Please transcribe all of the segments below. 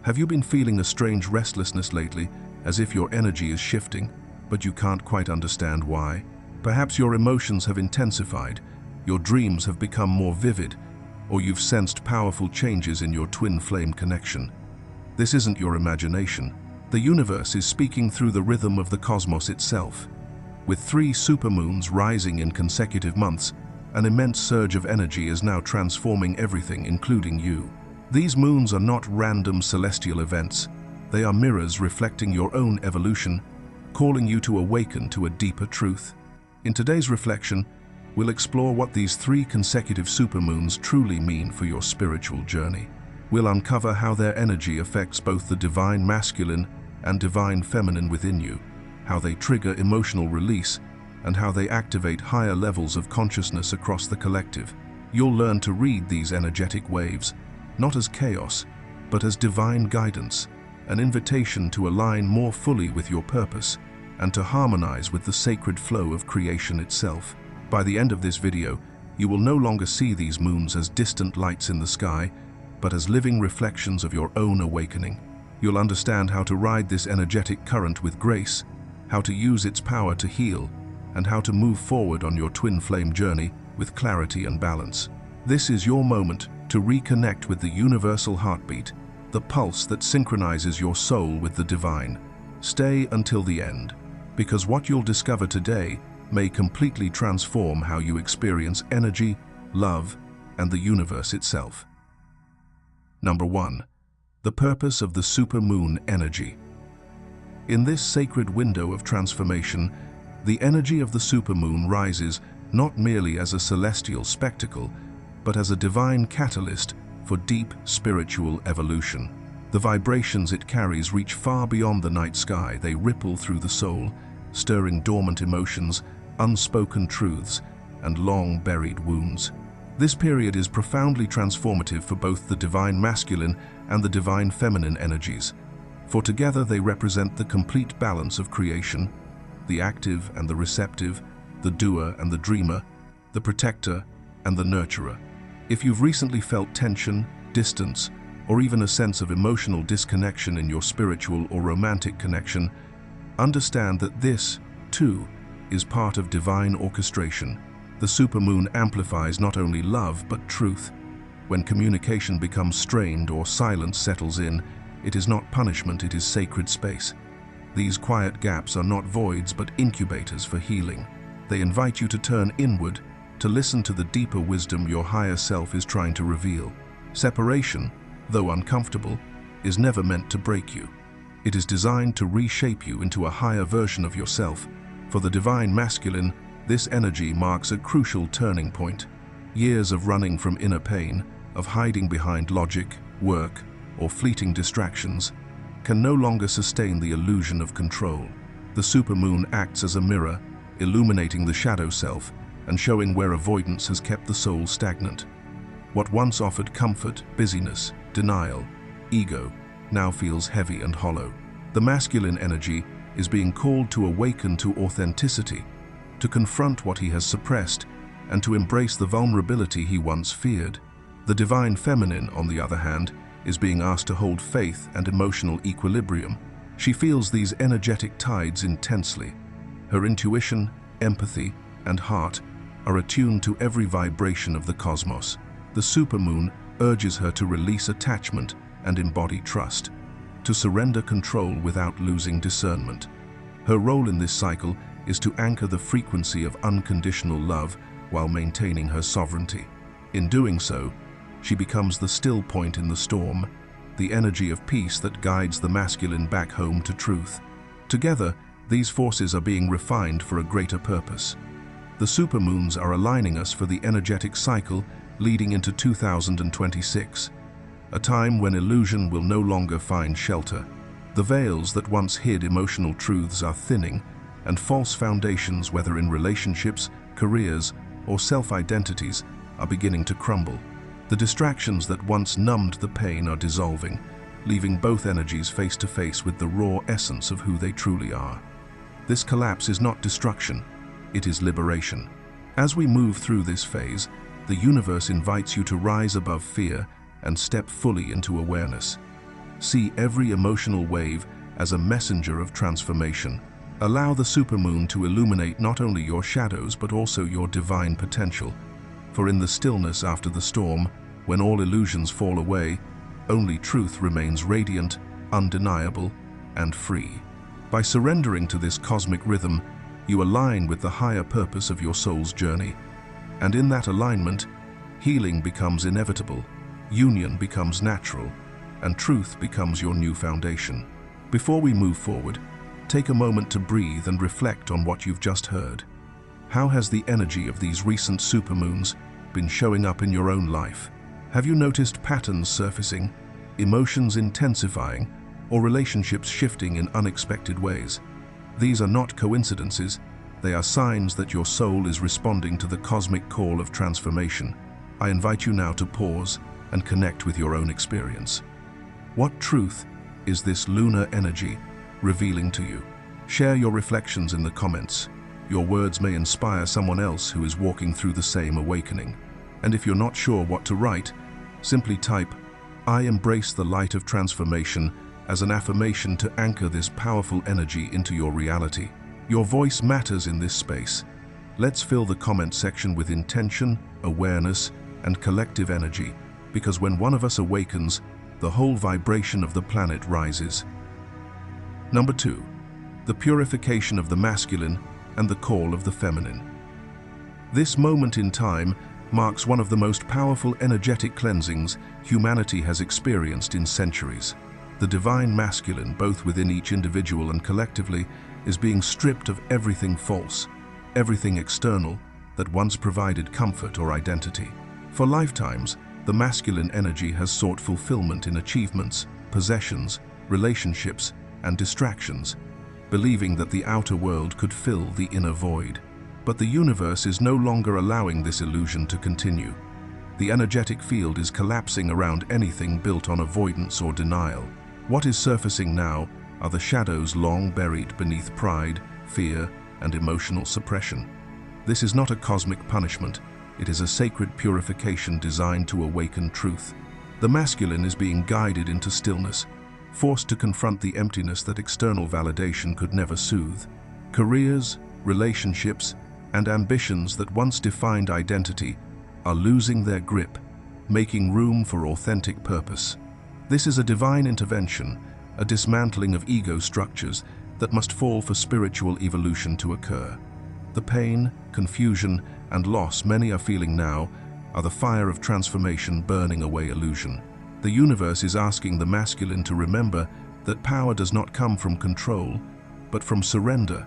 Have you been feeling a strange restlessness lately, as if your energy is shifting, but you can't quite understand why? Perhaps your emotions have intensified, your dreams have become more vivid, or you've sensed powerful changes in your twin flame connection. This isn't your imagination. The universe is speaking through the rhythm of the cosmos itself. With 3 supermoons rising in consecutive months, an immense surge of energy is now transforming everything, including you. These moons are not random celestial events. They are mirrors reflecting your own evolution, calling you to awaken to a deeper truth. In today's reflection, we'll explore what these 3 consecutive supermoons truly mean for your spiritual journey. We'll uncover how their energy affects both the divine masculine and divine feminine within you, how they trigger emotional release, and how they activate higher levels of consciousness across the collective. You'll learn to read these energetic waves, not as chaos, but as divine guidance, an invitation to align more fully with your purpose and to harmonize with the sacred flow of creation itself. By the end of this video, you will no longer see these moons as distant lights in the sky, but as living reflections of your own awakening. You'll understand how to ride this energetic current with grace, how to use its power to heal, and how to move forward on your twin flame journey with clarity and balance. This is your moment to reconnect with the universal heartbeat, the pulse that synchronizes your soul with the divine. Stay until the end, because what you'll discover today may completely transform how you experience energy, love, and the universe itself. Number 1. The purpose of the supermoon energy. In this sacred window of transformation, the energy of the supermoon rises not merely as a celestial spectacle, but as a divine catalyst for deep spiritual evolution. The vibrations it carries reach far beyond the night sky. They ripple through the soul, stirring dormant emotions, unspoken truths, and long-buried wounds. This period is profoundly transformative for both the divine masculine and the divine feminine energies, for together they represent the complete balance of creation, the active and the receptive, the doer and the dreamer, the protector and the nurturer. If you've recently felt tension, distance, or even a sense of emotional disconnection in your spiritual or romantic connection, understand that this, too, is part of divine orchestration. The supermoon amplifies not only love but truth. When communication becomes strained or silence settles in, it is not punishment, it is sacred space. These quiet gaps are not voids but incubators for healing. They invite you to turn inward, to listen to the deeper wisdom your higher self is trying to reveal. Separation, though uncomfortable, is never meant to break you. It is designed to reshape you into a higher version of yourself. For the divine masculine, this energy marks a crucial turning point. Years of running from inner pain, of hiding behind logic, work, or fleeting distractions, can no longer sustain the illusion of control. The supermoon acts as a mirror, illuminating the shadow self and showing where avoidance has kept the soul stagnant. What once offered comfort, busyness, denial, ego, now feels heavy and hollow. The masculine energy is being called to awaken to authenticity, to confront what he has suppressed, and to embrace the vulnerability he once feared. The divine feminine, on the other hand, is being asked to hold faith and emotional equilibrium. She feels these energetic tides intensely. Her intuition, empathy, and heart are attuned to every vibration of the cosmos. The supermoon urges her to release attachment and embody trust, to surrender control without losing discernment. Her role in this cycle is to anchor the frequency of unconditional love while maintaining her sovereignty. In doing so, she becomes the still point in the storm, the energy of peace that guides the masculine back home to truth. Together, these forces are being refined for a greater purpose. The supermoons are aligning us for the energetic cycle leading into 2026, a time when illusion will no longer find shelter. The veils that once hid emotional truths are thinning, and false foundations, whether in relationships, careers, or self-identities, are beginning to crumble. The distractions that once numbed the pain are dissolving, leaving both energies face to face with the raw essence of who they truly are. This collapse is not destruction, it is liberation. As we move through this phase, the universe invites you to rise above fear and step fully into awareness. See every emotional wave as a messenger of transformation. Allow the supermoon to illuminate not only your shadows but also your divine potential. For in the stillness after the storm, when all illusions fall away, only truth remains radiant, undeniable, and free. By surrendering to this cosmic rhythm, you align with the higher purpose of your soul's journey. And in that alignment, healing becomes inevitable, union becomes natural, and truth becomes your new foundation. Before we move forward, take a moment to breathe and reflect on what you've just heard. How has the energy of these recent supermoons been showing up in your own life? Have you noticed patterns surfacing, emotions intensifying, or relationships shifting in unexpected ways? These are not coincidences, they are signs that your soul is responding to the cosmic call of transformation. I invite you now to pause and connect with your own experience. What truth is this lunar energy revealing to you? Share your reflections in the comments. Your words may inspire someone else who is walking through the same awakening. And if you're not sure what to write, simply type, "I embrace the light of transformation," as an affirmation to anchor this powerful energy into your reality. Your voice matters in this space. Let's fill the comment section with intention, awareness, and collective energy, because when one of us awakens, the whole vibration of the planet rises. Number 2. The purification of the masculine and the call of the feminine. This moment in time marks one of the most powerful energetic cleansings humanity has experienced in centuries. The divine masculine, both within each individual and collectively, is being stripped of everything false, everything external that once provided comfort or identity. For lifetimes, the masculine energy has sought fulfillment in achievements, possessions, relationships, and distractions, believing that the outer world could fill the inner void. But the universe is no longer allowing this illusion to continue. The energetic field is collapsing around anything built on avoidance or denial. What is surfacing now are the shadows long buried beneath pride, fear, and emotional suppression. This is not a cosmic punishment, it is a sacred purification designed to awaken truth. The masculine is being guided into stillness, forced to confront the emptiness that external validation could never soothe. Careers, relationships, and ambitions that once defined identity are losing their grip, making room for authentic purpose. This is a divine intervention, a dismantling of ego structures that must fall for spiritual evolution to occur. The pain, confusion, and loss many are feeling now are the fire of transformation burning away illusion. The universe is asking the masculine to remember that power does not come from control, but from surrender,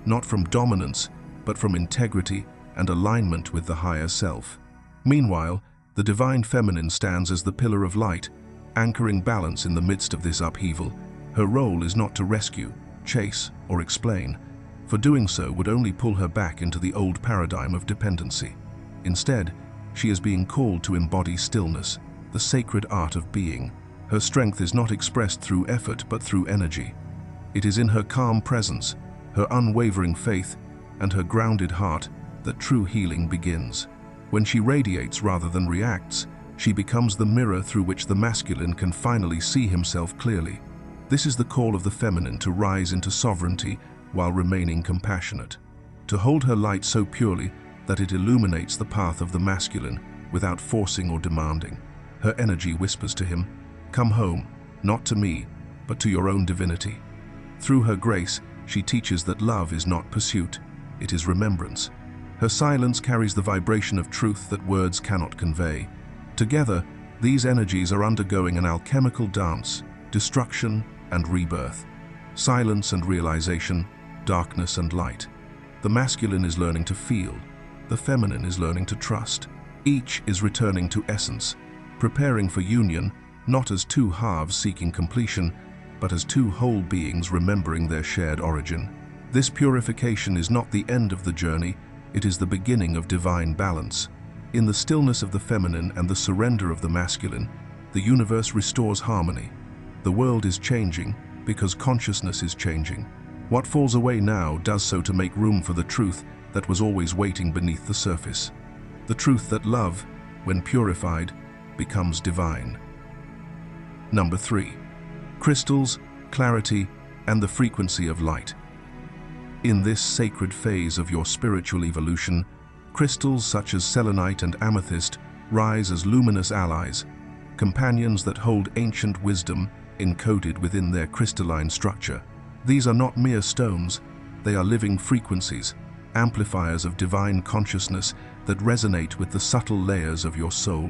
not from dominance, but from integrity and alignment with the higher self. Meanwhile, the divine feminine stands as the pillar of light, anchoring balance in the midst of this upheaval. Her role is not to rescue, chase, or explain, for doing so would only pull her back into the old paradigm of dependency. Instead, she is being called to embody stillness, the sacred art of being. Her strength is not expressed through effort but through energy. It is in her calm presence, her unwavering faith, and her grounded heart that true healing begins. When she radiates rather than reacts, she becomes the mirror through which the masculine can finally see himself clearly. This is the call of the feminine to rise into sovereignty while remaining compassionate, to hold her light so purely that it illuminates the path of the masculine without forcing or demanding. Her energy whispers to him, "Come home, not to me, but to your own divinity." Through her grace, she teaches that love is not pursuit, it is remembrance. Her silence carries the vibration of truth that words cannot convey. Together, these energies are undergoing an alchemical dance, destruction and rebirth, silence and realization, darkness and light. The masculine is learning to feel, the feminine is learning to trust. Each is returning to essence, preparing for union, not as two halves seeking completion, but as two whole beings remembering their shared origin. This purification is not the end of the journey, it is the beginning of divine balance. In the stillness of the feminine and the surrender of the masculine, the universe restores harmony. The world is changing because consciousness is changing. What falls away now does so to make room for the truth that was always waiting beneath the surface. The truth that love, when purified, becomes divine. Number 3. crystals, clarity, and the frequency of light. In this sacred phase of your spiritual evolution, crystals such as selenite and amethyst rise as luminous allies, companions that hold ancient wisdom encoded within their crystalline structure. These are not mere stones, they are living frequencies, amplifiers of divine consciousness that resonate with the subtle layers of your soul.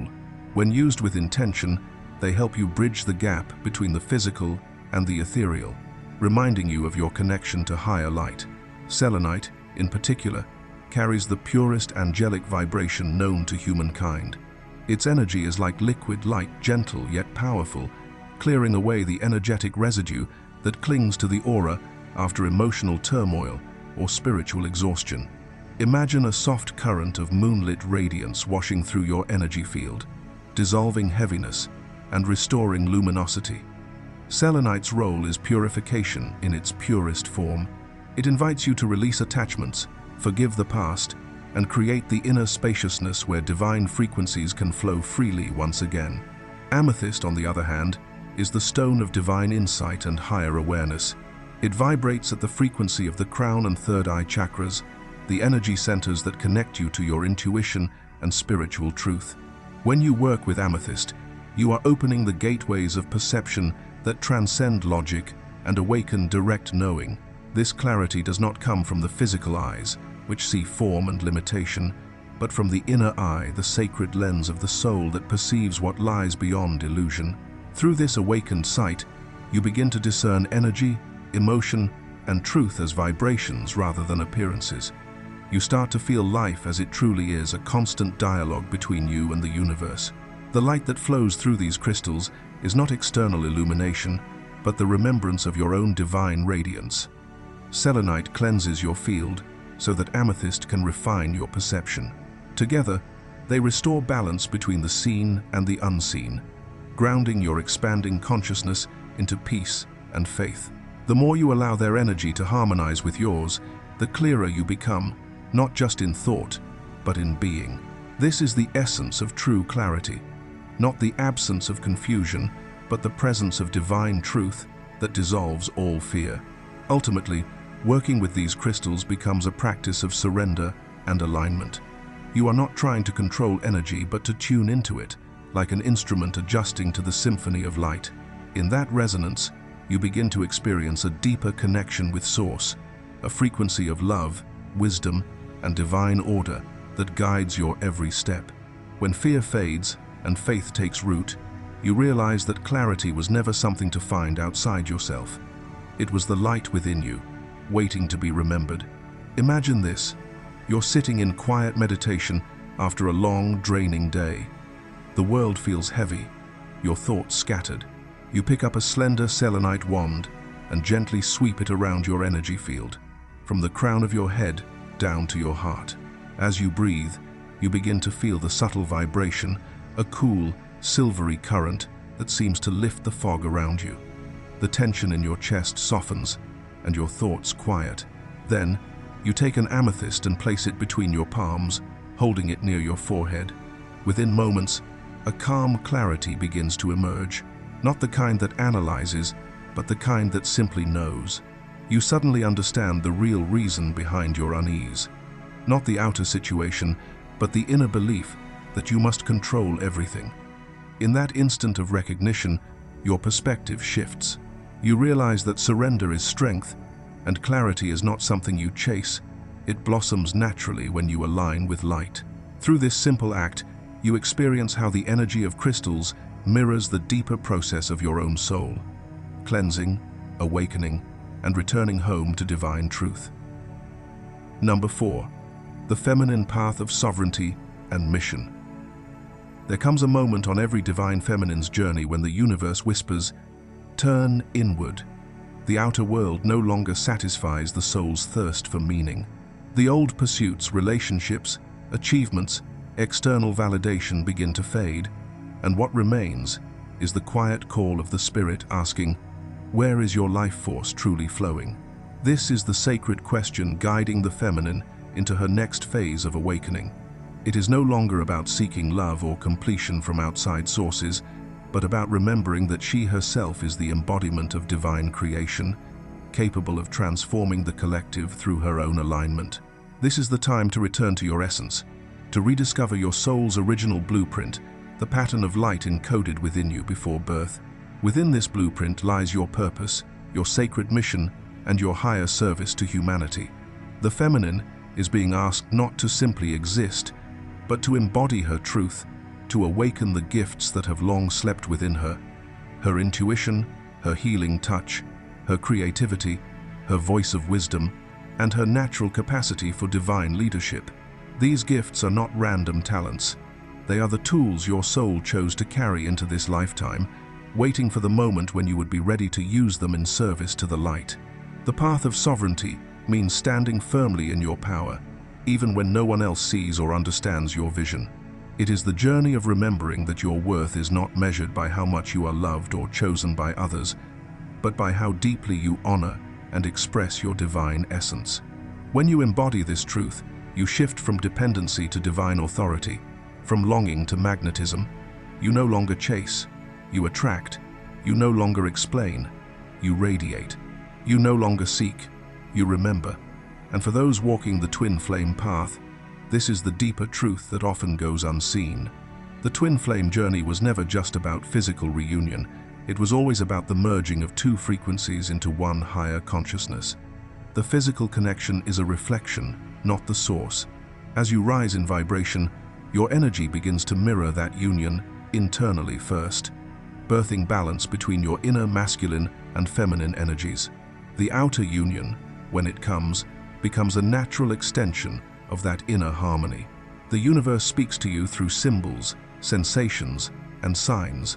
When used with intention, they help you bridge the gap between the physical and the ethereal, reminding you of your connection to higher light. Selenite, in particular, carries the purest angelic vibration known to humankind. Its energy is like liquid light, gentle yet powerful, clearing away the energetic residue that clings to the aura after emotional turmoil or spiritual exhaustion. Imagine a soft current of moonlit radiance washing through your energy field, dissolving heaviness and restoring luminosity. Selenite's role is purification in its purest form. It invites you to release attachments, forgive the past, and create the inner spaciousness where divine frequencies can flow freely once again. Amethyst, on the other hand, is the stone of divine insight and higher awareness. It vibrates at the frequency of the crown and third eye chakras, the energy centers that connect you to your intuition and spiritual truth. When you work with amethyst, you are opening the gateways of perception that transcend logic and awaken direct knowing. This clarity does not come from the physical eyes, which see form and limitation, but from the inner eye, the sacred lens of the soul that perceives what lies beyond illusion. Through this awakened sight, you begin to discern energy, emotion, and truth as vibrations rather than appearances. You start to feel life as it truly is, a constant dialogue between you and the universe. The light that flows through these crystals is not external illumination, but the remembrance of your own divine radiance. Selenite cleanses your field so that amethyst can refine your perception. Together, they restore balance between the seen and the unseen, grounding your expanding consciousness into peace and faith. The more you allow their energy to harmonize with yours, the clearer you become, not just in thought, but in being. This is the essence of true clarity, not the absence of confusion, but the presence of divine truth that dissolves all fear. Ultimately, working with these crystals becomes a practice of surrender and alignment. You are not trying to control energy, but to tune into it, like an instrument adjusting to the symphony of light. In that resonance, you begin to experience a deeper connection with Source, a frequency of love, wisdom, and divine order that guides your every step. When fear fades and faith takes root, you realize that clarity was never something to find outside yourself. It was the light within you, waiting to be remembered. Imagine this: you're sitting in quiet meditation after a long, draining day. The world feels heavy, your thoughts scattered. You pick up a slender selenite wand and gently sweep it around your energy field, from the crown of your head down to your heart. As you breathe, you begin to feel the subtle vibration, a cool, silvery current that seems to lift the fog around you. The tension in your chest softens, and your thoughts quiet. Then, you take an amethyst and place it between your palms, holding it near your forehead. Within moments, a calm clarity begins to emerge, not the kind that analyzes, but the kind that simply knows. You suddenly understand the real reason behind your unease. Not the outer situation, but the inner belief that you must control everything. In that instant of recognition, your perspective shifts. You realize that surrender is strength, and clarity is not something you chase. It blossoms naturally when you align with light. Through this simple act, you experience how the energy of crystals mirrors the deeper process of your own soul, cleansing, awakening, and returning home to divine truth. Number 4. The feminine path of sovereignty and mission. There comes a moment on every divine feminine's journey when the universe whispers, "Turn inward." The outer world no longer satisfies the soul's thirst for meaning. The old pursuits, relationships, achievements, external validation begin to fade, and what remains is the quiet call of the spirit asking, "Where is your life force truly flowing?" This is the sacred question guiding the feminine into her next phase of awakening. It is no longer about seeking love or completion from outside sources, but about remembering that she herself is the embodiment of divine creation, capable of transforming the collective through her own alignment. This is the time to return to your essence, to rediscover your soul's original blueprint, the pattern of light encoded within you before birth. Within this blueprint lies your purpose, your sacred mission, and your higher service to humanity. The feminine is being asked not to simply exist, but to embody her truth, to awaken the gifts that have long slept within her. Her intuition, her healing touch, her creativity, her voice of wisdom, and her natural capacity for divine leadership. These gifts are not random talents. They are the tools your soul chose to carry into this lifetime, waiting for the moment when you would be ready to use them in service to the light. The path of sovereignty means standing firmly in your power, even when no one else sees or understands your vision. It is the journey of remembering that your worth is not measured by how much you are loved or chosen by others, but by how deeply you honor and express your divine essence. When you embody this truth, you shift from dependency to divine authority, from longing to magnetism. You no longer chase, you attract. You no longer explain, you radiate. You no longer seek, you remember. And for those walking the twin flame path, this is the deeper truth that often goes unseen. The twin flame journey was never just about physical reunion. It was always about the merging of two frequencies into one higher consciousness. The physical connection is a reflection, not the source. As you rise in vibration, your energy begins to mirror that union internally first, birthing balance between your inner masculine and feminine energies. The outer union, when it comes, becomes a natural extension of that inner harmony. The universe speaks to you through symbols, sensations, and signs.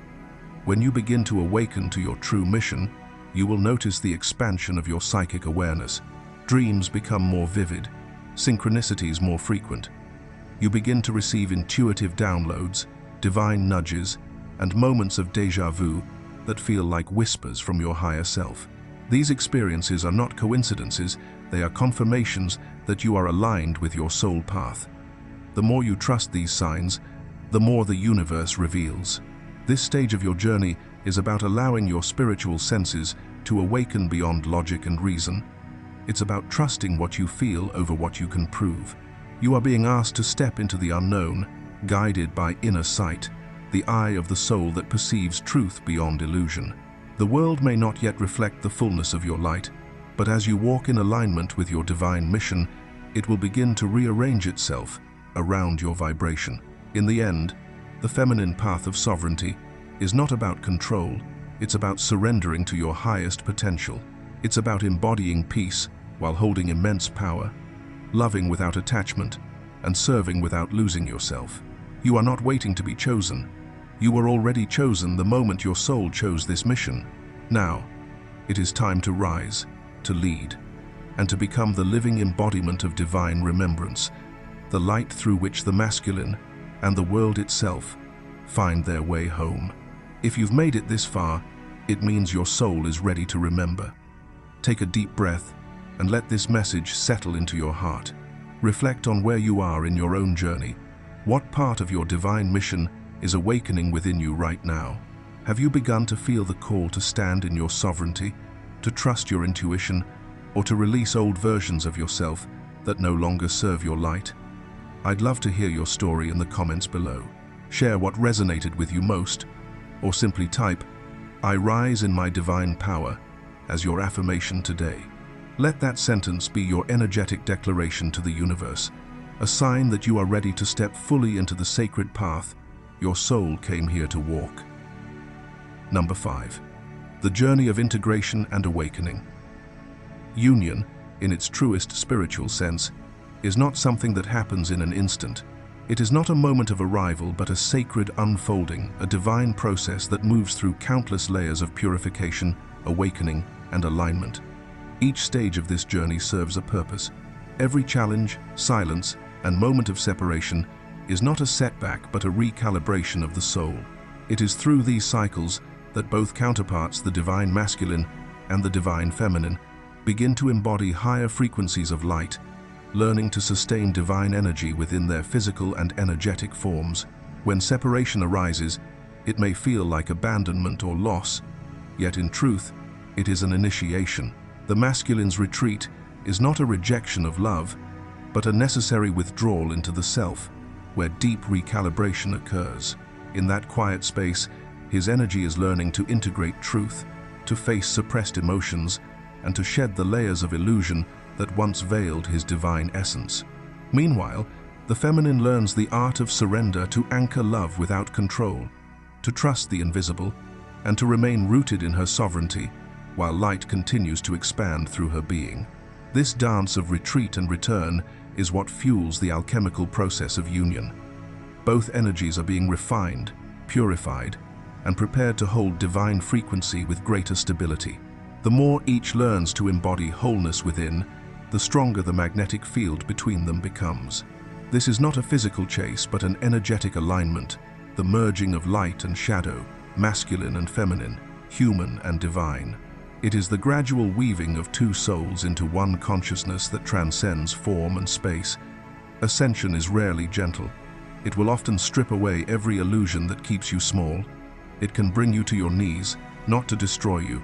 When you begin to awaken to your true mission, you will notice the expansion of your psychic awareness. Dreams become more vivid, synchronicities more frequent. You begin to receive intuitive downloads, divine nudges, and moments of déjà vu that feel like whispers from your higher self. These experiences are not coincidences, they are confirmations that you are aligned with your soul path. The more you trust these signs, the more the universe reveals. This stage of your journey is about allowing your spiritual senses to awaken beyond logic and reason. It's about trusting what you feel over what you can prove. You are being asked to step into the unknown, guided by inner sight, the eye of the soul that perceives truth beyond illusion. The world may not yet reflect the fullness of your light, but as you walk in alignment with your divine mission, it will begin to rearrange itself around your vibration. In the end, the feminine path of sovereignty is not about control, it's about surrendering to your highest potential. It's about embodying peace while holding immense power, loving without attachment, and serving without losing yourself. You are not waiting to be chosen. You were already chosen the moment your soul chose this mission. Now, it is time to rise, to lead, and to become the living embodiment of divine remembrance, the light through which the masculine and the world itself find their way home. If you've made it this far, it means your soul is ready to remember. Take a deep breath and let this message settle into your heart. Reflect on where you are in your own journey. What part of your divine mission is awakening within you right now? Have you begun to feel the call to stand in your sovereignty, to trust your intuition, or to release old versions of yourself that no longer serve your light? I'd love to hear your story in the comments below. Share what resonated with you most, or simply type, "I rise in my divine power," as your affirmation today. Let that sentence be your energetic declaration to the universe, a sign that you are ready to step fully into the sacred path your soul came here to walk. Number 5. The journey of integration and awakening. Union, in its truest spiritual sense, is not something that happens in an instant. It is not a moment of arrival, but a sacred unfolding, a divine process that moves through countless layers of purification, awakening, and alignment. Each stage of this journey serves a purpose. Every challenge, silence, and moment of separation is not a setback but a recalibration of the soul. It is through these cycles that both counterparts, the divine masculine and the divine feminine, begin to embody higher frequencies of light, learning to sustain divine energy within their physical and energetic forms. When separation arises, It may feel like abandonment or loss, yet in truth, it is an initiation. The masculine's retreat is not a rejection of love, but a necessary withdrawal into the self, where deep recalibration occurs. In that quiet space, his energy is learning to integrate truth, to face suppressed emotions, and to shed the layers of illusion that once veiled his divine essence. Meanwhile, the feminine learns the art of surrender to anchor love without control, to trust the invisible, and to remain rooted in her sovereignty, while light continues to expand through her being. This dance of retreat and return is what fuels the alchemical process of union. Both energies are being refined, purified, and prepared to hold divine frequency with greater stability. The more each learns to embody wholeness within, the stronger the magnetic field between them becomes. This is not a physical chase, but an energetic alignment, the merging of light and shadow, masculine and feminine, human and divine. It is the gradual weaving of two souls into one consciousness that transcends form and space. Ascension is rarely gentle. It will often strip away every illusion that keeps you small. It can bring you to your knees, not to destroy you,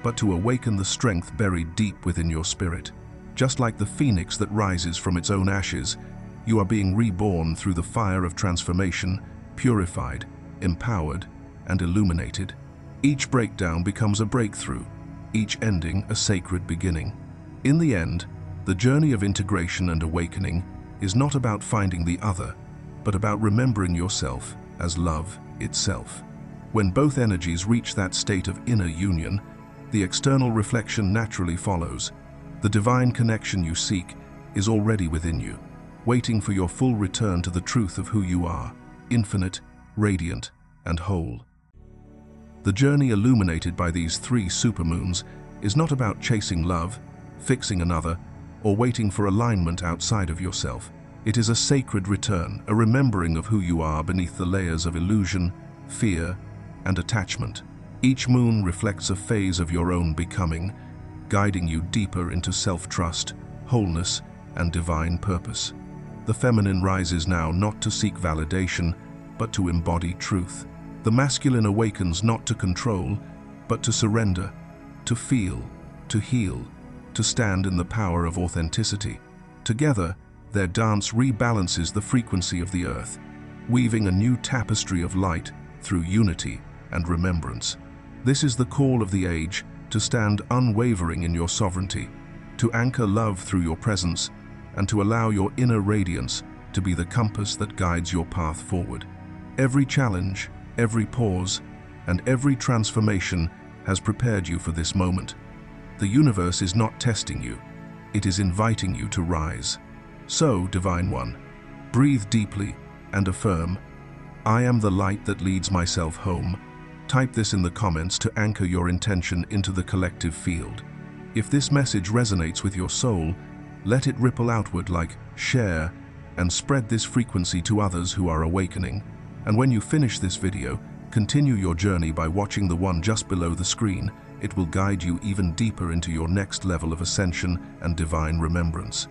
but to awaken the strength buried deep within your spirit. Just like the phoenix that rises from its own ashes, you are being reborn through the fire of transformation, purified, empowered, and illuminated. Each breakdown becomes a breakthrough, each ending a sacred beginning. In the end, the journey of integration and awakening is not about finding the other, but about remembering yourself as love itself. When both energies reach that state of inner union, the external reflection naturally follows. The divine connection you seek is already within you, waiting for your full return to the truth of who you are, infinite, radiant, and whole. The journey illuminated by these three supermoons is not about chasing love, fixing another, or waiting for alignment outside of yourself. It is a sacred return, a remembering of who you are beneath the layers of illusion, fear, and attachment. Each moon reflects a phase of your own becoming, guiding you deeper into self-trust, wholeness, and divine purpose. The feminine rises now not to seek validation, but to embody truth. The masculine awakens not to control, but to surrender, to feel, to heal, to stand in the power of authenticity. Together, their dance rebalances the frequency of the earth, weaving a new tapestry of light through unity and remembrance. This is the call of the age, to stand unwavering in your sovereignty, to anchor love through your presence, and to allow your inner radiance to be the compass that guides your path forward. Every challenge, every pause, and every transformation has prepared you for this moment. The universe is not testing you, it is inviting you to rise. So, Divine One, breathe deeply and affirm, "I am the light that leads myself home." Type this in the comments to anchor your intention into the collective field. If this message resonates with your soul, let it ripple outward like share and spread this frequency to others who are awakening. And when you finish this video, continue your journey by watching the one just below the screen. It will guide you even deeper into your next level of ascension and divine remembrance.